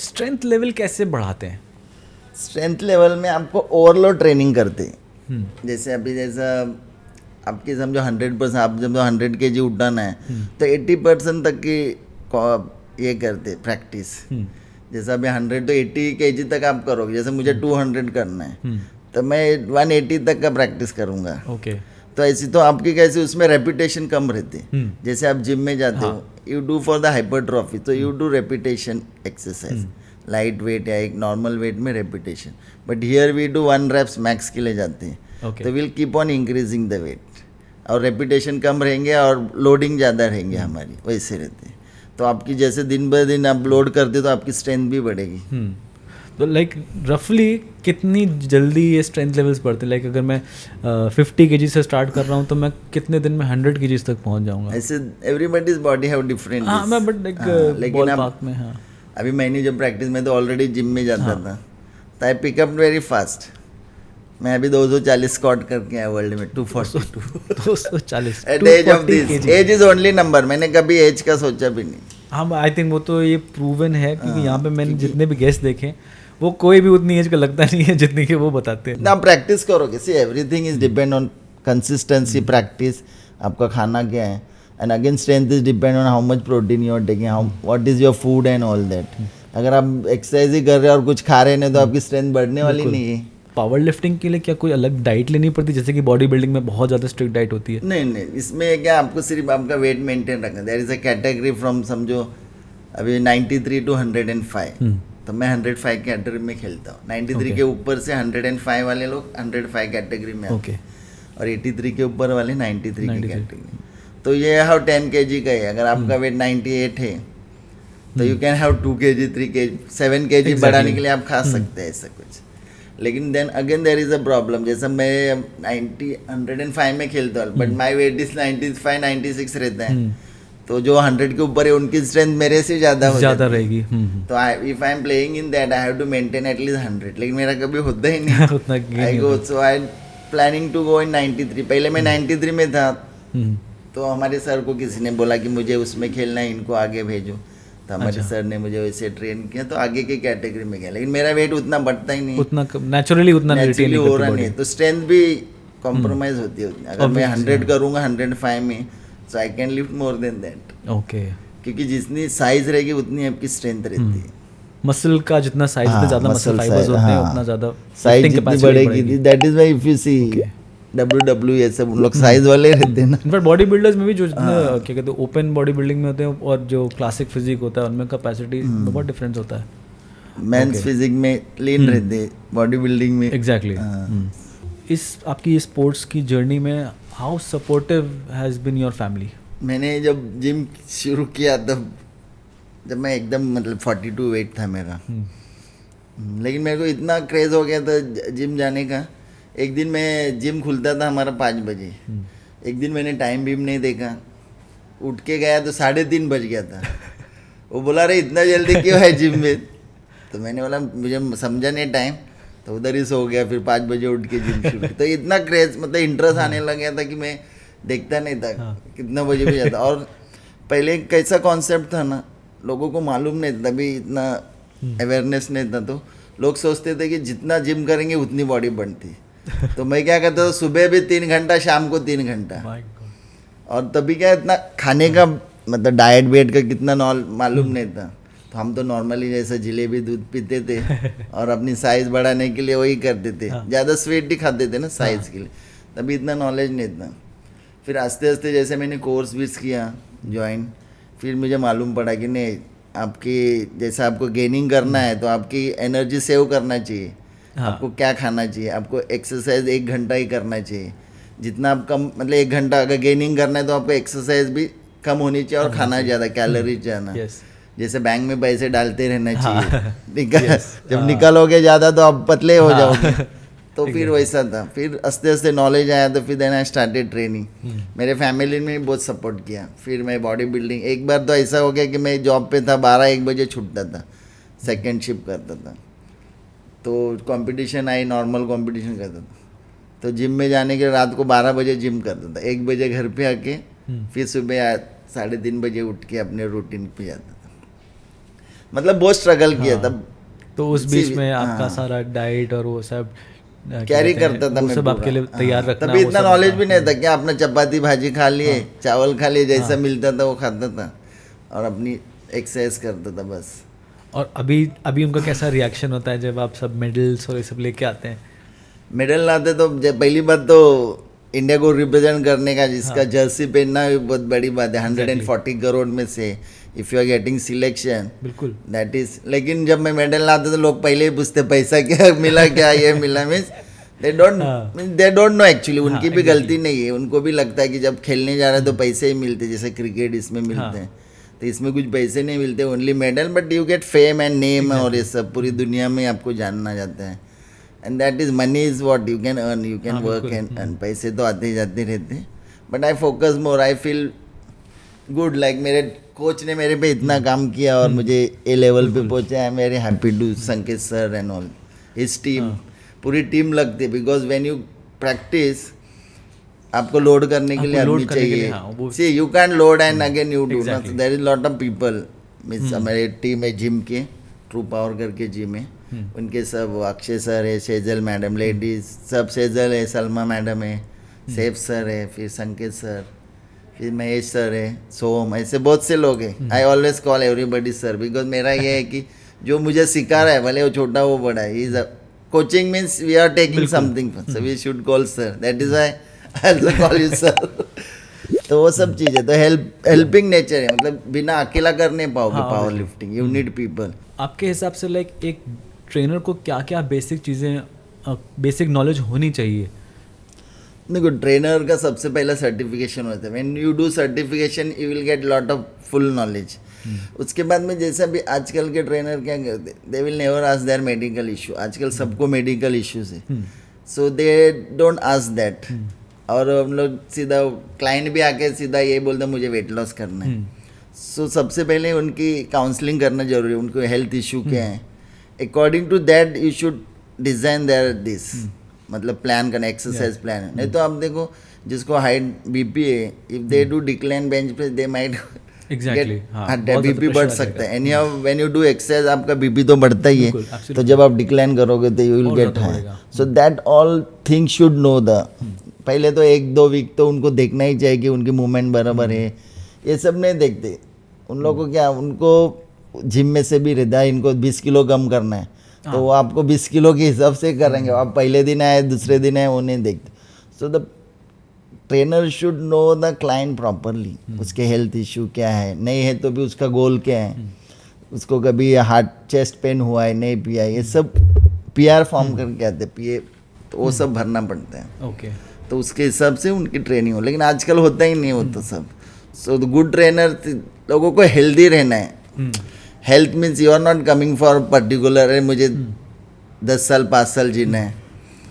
Strength level कैसे बढ़ाते हैं? स्ट्रेंथ लेवल में आपको ओवरलोड ट्रेनिंग करते हैं। जैसे अभी जैसा आपकी समझो 100%, आप जब 100 kg उठाना है तो 80% तक की ये करते प्रैक्टिस। जैसे अभी 100 तो 80 kg तक आप करोगे। जैसे मुझे 200 करना है तो मैं 180 तक का प्रैक्टिस करूँगा। ओके। तो ऐसी तो आपकी कैसे उसमें रेपिटेशन कम रहती है। जैसे आप जिम में जाते हो, you do for the hypertrophy, तो you do repetition exercise, light weight या एक नॉर्मल वेट में repetition. But here we do 1 reps max के लिए जाते हैं। Okay. तो will keep on increasing the weight, और रेपिटेशन कम रहेंगे और लोडिंग ज़्यादा रहेंगे हमारी, वैसे रहते हैं। तो आपकी जैसे दिन ब दिन आप लोड करते तो आपकी स्ट्रेंथ भी बढ़ेगी। तो लाइक रफली कितनी जल्दी ये स्ट्रेंथ लेवल्स बढ़ते हैं? लाइक अगर मैं 50 kg से स्टार्ट कर रहा हूँ तो मैं कितने दिन में 100 kg तक पहुँच जाऊँगा? ऐसे एवरीबॉडीज बॉडी हैव डिफरेंट। हाँ, मैं बट लाइक बॉल पार्क में। हाँ, अभी मैंने जब प्रैक्टिस में तो ऑलरेडी जिम में जाता था, तो आई पिकअप वेरी फास्ट। मैं अभी 240 स्क्वाट करके आया वर्ल्ड में, 242 240 at age of this. Age is only number, मैंने कभी एज का सोचा भी नहीं। हाँ, आई थिंक वो तो ये प्रूवन है, क्योंकि यहाँ पे मैंने जितने भी गेस्ट देखे वो कोई भी उतनी एज का लगता नहीं है जितनी कि वो बताते हैं। ना प्रैक्टिस करोगे, see everything is depend on consistency, practice, आपका खाना क्या है, and again strength is depend on how much protein you are taking, how what is your food and all that. अगर आप एक्सरसाइज ही कर रहे हो और कुछ खा रहे हैं तो आपकी स्ट्रेंथ बढ़ने वाली नहीं है। पावर लिफ्टिंग के लिए क्या कोई अलग डाइट लेनी पड़ती है, जैसे कि बॉडी बिल्डिंग में बहुत ज़्यादा स्ट्रिक्ट डाइट होती है? नहीं, इसमें क्या आपको सिर्फ आपका वेट मेंटेन रखना है। There is a category from समझो अभी 93 to 105, तो मैं 105 कैटेगरी में खेलता हूँ। 93 के ऊपर से 105 वाले लोग 105 कैटेगरी में आते हैं, और 83 के ऊपर वाले 93 की कैटेगरी। तो ये हाउ 10 kg का है। अगर आपका वेट 98 है तो you can have 2 kg 3 kg 7 kg बढ़ाने के लिए आप खा सकते हैं, ऐसा कुछ। लेकिन then again there is a problem. जैसे मैं 105 में खेलता हूँ, बट माई वेट इज 95 96 रहता है, तो जो 100 के ऊपर है उनकी स्ट्रेंथ मेरे से ज़्यादा रहेगी। तो if I am playing in that I have to maintain at least 100, लेकिन मेरा कभी होता ही नहीं। उतना आई गो, सो आई प्लानिंग टू गो इन 93। पहले मैं 93 में था, तो हमारे सर को किसी ने बोला कि मुझे उसमें खेलना है, इनको आगे भेजो। तो हमारे सर ने मुझे वैसे ट्रेन किया, तो आगे की कैटेगरी में गया। लेकिन मेरा वेट उतना बढ़ता ही नहीं, उतना नेचुरली उतना नेचुरली हो रहा नहीं, तो स्ट्रेंथ भी कॉम्प्रोमाइज होती है उतनी। अगर मैं 100 करूँगा 105 में, so I can lift more than that. Okay, क्योंकि जितनी साइज रहेगी उतनी आपकी स्ट्रेंथ रहती है। मसल का जितना साइज, जितने ज़्यादा मसल फाइबर्स होते हैं उतना ज़्यादा साइज जितनी बढ़ेगी। That is why if you see WWE ये सब लोग साइज वाले रहते हैं ना। इनफैक्ट बॉडी बिल्डर्स में भी जो क्या कहते हैं ओपन बॉडी बिल्डिंग में होते हैं और जो क्लासिक फिजिक होता है उनमें कैपेसिटी में बहुत डिफरेंस होता है। मेंस फिजिक में लीन रहते हैं, बॉडी बिल्डिंग में एग्जैक्टली। इस आपकी स्पोर्ट्स की जर्नी में how supportive has been your family? मैंने जब जिम शुरू किया तब जब मैं एकदम मतलब 42 वेट था मेरा, लेकिन मेरे को इतना क्रेज़ हो गया था जिम जाने का। एक दिन मैं जिम खुलता था हमारा 5 बजे, एक दिन मैंने टाइम भी नहीं देखा, उठ के गया तो 3:30 बज गया था। वो बोला रहे इतना जल्दी क्यों है जिम में? तो मैंने बोला मुझे समझा नहीं टाइम, तो उधर ही सो गया। फिर 5 बजे उठ के जिम शुरू। तो इतना क्रेज मतलब इंटरेस्ट आने लग गया था कि मैं देखता नहीं था कितना बजे भी जाता। और पहले कैसा कॉन्सेप्ट था ना, लोगों को मालूम नहीं था, तभी इतना अवेयरनेस नहीं था, तो लोग सोचते थे कि जितना जिम करेंगे उतनी बॉडी बनती। तो मैं क्या करता था, सुबह भी 3 घंटा, शाम को 3 घंटा। और तभी क्या इतना खाने का मतलब डाइट वेट का कितना मालूम नहीं था। तो हम तो नॉर्मली जैसे जलेबी दूध पीते थे और अपनी साइज़ बढ़ाने के लिए वही करते थे। ज़्यादा स्वीट ही खाते थे ना साइज़ के लिए, तभी इतना नॉलेज नहीं था। फिर आस्ते आस्ते जैसे मैंने कोर्स भी किया ज्वाइन, फिर मुझे मालूम पड़ा कि नहीं, आपकी जैसे आपको गेनिंग करना है तो आपकी एनर्जी सेव करना चाहिए। आपको क्या खाना चाहिए, आपको एक्सरसाइज 1 घंटा ही करना चाहिए। जितना आप कम मतलब 1 घंटा अगर गेनिंग करना है तो आपको एक्सरसाइज भी कम होनी चाहिए और खाना ज़्यादा, कैलोरीज ज़्यादा। जैसे बैंक में पैसे डालते रहना चाहिए, जब निकलोगे ज़्यादा तो आप पतले हो जाओगे। तो फिर वैसा था। फिर आस्ते आस्ते नॉलेज आया, तो फिर देन आई स्टार्टेड ट्रेनिंग। मेरे फैमिली ने भी बहुत सपोर्ट किया। फिर मैं बॉडी बिल्डिंग, एक बार तो ऐसा हो गया कि मैं जॉब पे था, 12-1 बजे छूटता था, सेकेंड शिफ्ट करता था, तो कंपटीशन आई, नॉर्मल कंपटीशन करता था, तो जिम में जाने के रात को 12 बजे जिम करता था, 1 बजे घर पे आके फिर सुबह 3:30 बजे उठ के अपने रूटीन पे जाता था। मतलब बहुत स्ट्रगल किया तब। तो उस बीच सी- में आपका हाँ। सारा डाइट और वो सब क्या कैरी कहते हैं, करता था वो मैं सब आपके पूरा। लिए तैयार हाँ, रखना, तभी वो इतना सब नॉलेज होता। भी नहीं था, क्या अपना चपाती भाजी खा लिए, चावल खा लिए, जैसा हाँ। मिलता था वो खाता था और अपनी एक्सरसाइज करता था बस। और अभी अभी उनका कैसा रिएक्शन होता है जब आप सब मेडल्स और ये सब लेके आते हैं? मेडल लाते तो पहली बात तो इंडिया को रिप्रेजेंट करने का, जिसका हाँ। जर्सी पहनना भी बहुत बड़ी बात है। Exactly. 140 करोड़ में से if you are getting selection, बिल्कुल। That is. लेकिन जब मैं मेडल लाता तो लोग पहले ही पूछते पैसा क्या मिला, क्या ये मिला, means they don't know actually. उनकी भी गलती नहीं है, उनको भी लगता है कि जब खेलने जा रहे हैं तो पैसे ही मिलते, जैसे क्रिकेट इसमें मिलते हैं, तो इसमें कुछ पैसे नहीं मिलते, only medal, but you get fame and name और ये सब पूरी दुनिया में आपको जानना जाता है। And that is money is what you can earn, you can work and earn. पैसे तो आते ही जाते रहते हैं, but I focus more, I feel good. Like मेरे कोच ने मेरे पे इतना काम किया और मुझे ए लेवल पे पहुंचा। I am very happy to Sanket sir and all his team. पूरी टीम लगती है, बिकॉज व्हेन यू प्रैक्टिस आपको लोड करने के लिए आदमी चाहिए। See you can load and again you do not, there is lot of people. Means हमारे टीम है जिम के, ट्रू पावर करके जिम है, उनके सब अक्षय सर है, सेजल मैडम, लेडीज सब, सेजल है, सलमा मैडम है, सैफ सर है, फिर संकेत सर, फिर महेश सर है, सोम, ऐसे बहुत से लोग हैं। I always call everybody sir, because मेरा ये है कि जो मुझे सिखा रहा है, भले वो छोटा वो बड़ा है, is coaching means we are taking something, so we should call sir, that is why I also call you sir. तो वो सब चीज़ें तो हेल्पिंग नेचर है, मतलब बिना अकेला कर नहीं पाओगे power lifting, you need people. आपके हिसाब से लाइक एक ट्रेनर को क्या क्या बेसिक चीज़ें, बेसिक नॉलेज होनी चाहिए? देखो, ट्रेनर का सबसे पहला सर्टिफिकेशन होता है। When you do certification you will get lot of full knowledge. उसके बाद में जैसा भी आजकल के ट्रेनर क्या करते, they will never ask their medical issue. आजकल सबको मेडिकल इश्यूज है, सो दे डोंट आस्क दैट। और हम लोग सीधा क्लाइंट भी आके सीधा ये बोलते मुझे वेट लॉस करना है। सो सबसे पहले उनकी काउंसलिंग करना जरूरी है, उनको हेल्थ इशू क्या है, according to that you should design there this, मतलब प्लान करना, एक्सरसाइज प्लान। नहीं तो आप देखो जिसको हाइट बीपी है, if they do decline bench press they might exactly, BP बढ़ सकता है। Anyhow when you do exercise आपका बीपी तो बढ़ता ही है, तो जब आप डिक्लाइन करोगे तो you will get high. So that all thing should know the, पहले तो 1-2 वीक तो उनको देखना ही चाहिए कि उनकी मूवमेंट बराबर है। ये सब नहीं देखते उन लोगों को, क्या उनको जिम में से भी रहता है, इनको 20 किलो कम करना है, तो वो आपको 20 किलो के हिसाब से करेंगे। आप पहले दिन आए दूसरे दिन आए वो नहीं देखते। So the trainer should know the client properly, उसके हेल्थ इशू क्या है, नहीं है तो भी उसका गोल क्या है, उसको कभी हार्ट चेस्ट पेन हुआ है नहीं पिया, ये सब PR फॉर्म करके आते पीए, तो वो सब भरना पड़ता है। ओके, तो उसके हिसाब से उनकी ट्रेनिंग हो, लेकिन आजकल होता ही नहीं होता सब। सो द गुड ट्रेनर, लोगों को हेल्दी रहना है। Health means you are not coming for particular मुझे 10 साल 5 साल जीना है,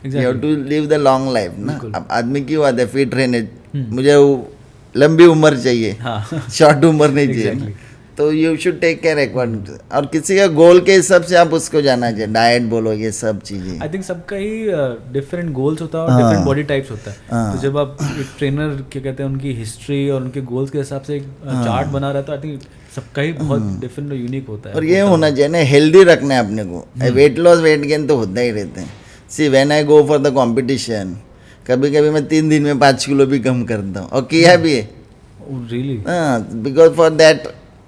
you have to live the long life ना। अब आदमी की बात है फिट रहने, मुझे लंबी उम्र चाहिए, शॉर्ट उम्र नहीं चाहिए। तो you should take care according, और किसी का गोल के हिसाब से आप उसको जाना चाहिए, डाइट बोलो ये सब चीज़ें। आई थिंक सबका ही डिफरेंट गोल्स होता है और डिफरेंट बॉडी टाइप्स होता है। तो जब आप एक ट्रेनर क्या कहते हैं उनकी हिस्ट्री और उनके गोल्स के हिसाब से एक चार्ट बना रहा है, तो आई थिंक सबका ही बहुत डिफरेंट यूनिक होता है। और ये होना चाहिए ना, हेल्दी रखना है अपने को। वेट लॉस वेट गेन तो होता ही रहते हैं। See when I go for the competition, कभी कभी मैं 3 दिन में 5 किलो भी कम करता हूँ, और किया भी है। रियली? हाँ, because for that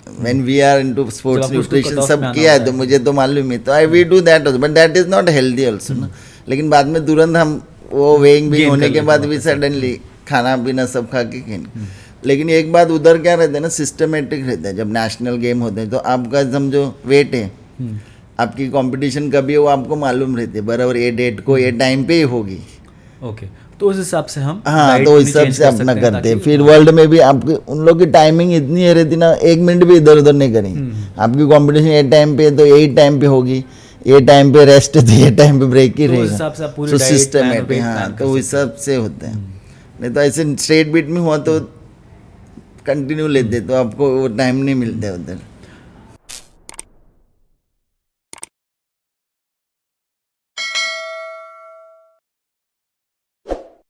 when we are into sports nutrition सब किया है, तो मुझे तो मालूम है, तो I we do that also, but that is not healthy also ना। लेकिन बाद में तुरंत हम वो वेइंग भी होने के बाद भी सडनली खाना पीना सब खा के खेल। लेकिन एक बात उधर क्या रहता है ना, सिस्टमेटिक रहता है। जब नेशनल गेम होते हैं तो आपका समझो वेट है, आपकी कंपटीशन कभी है वो आपको मालूम रहती है, बराबर ये डेट को ये टाइम पे ही होगी। ओके, तो उस हिसाब से हम हाँ, तो उस हिसाब से अपना करते हैं। फिर वर्ल्ड में भी आपके उन लोग की टाइमिंग इतनी है रहती ना, 1 मिनट भी इधर उधर नहीं करेंगे। आपकी कंपटीशन ये टाइम पे है तो यही टाइम पे होगी, ये टाइम पे रेस्ट है तो ये टाइम पे ब्रेक ही रहेगा। तो सिस्टमेटिक, हाँ, तो उस हिसाब से होते हैं। नहीं तो ऐसे स्ट्रेट बीट में हुआ तो कंटिन्यू लेते तो आपको वो टाइम नहीं मिलता उधर।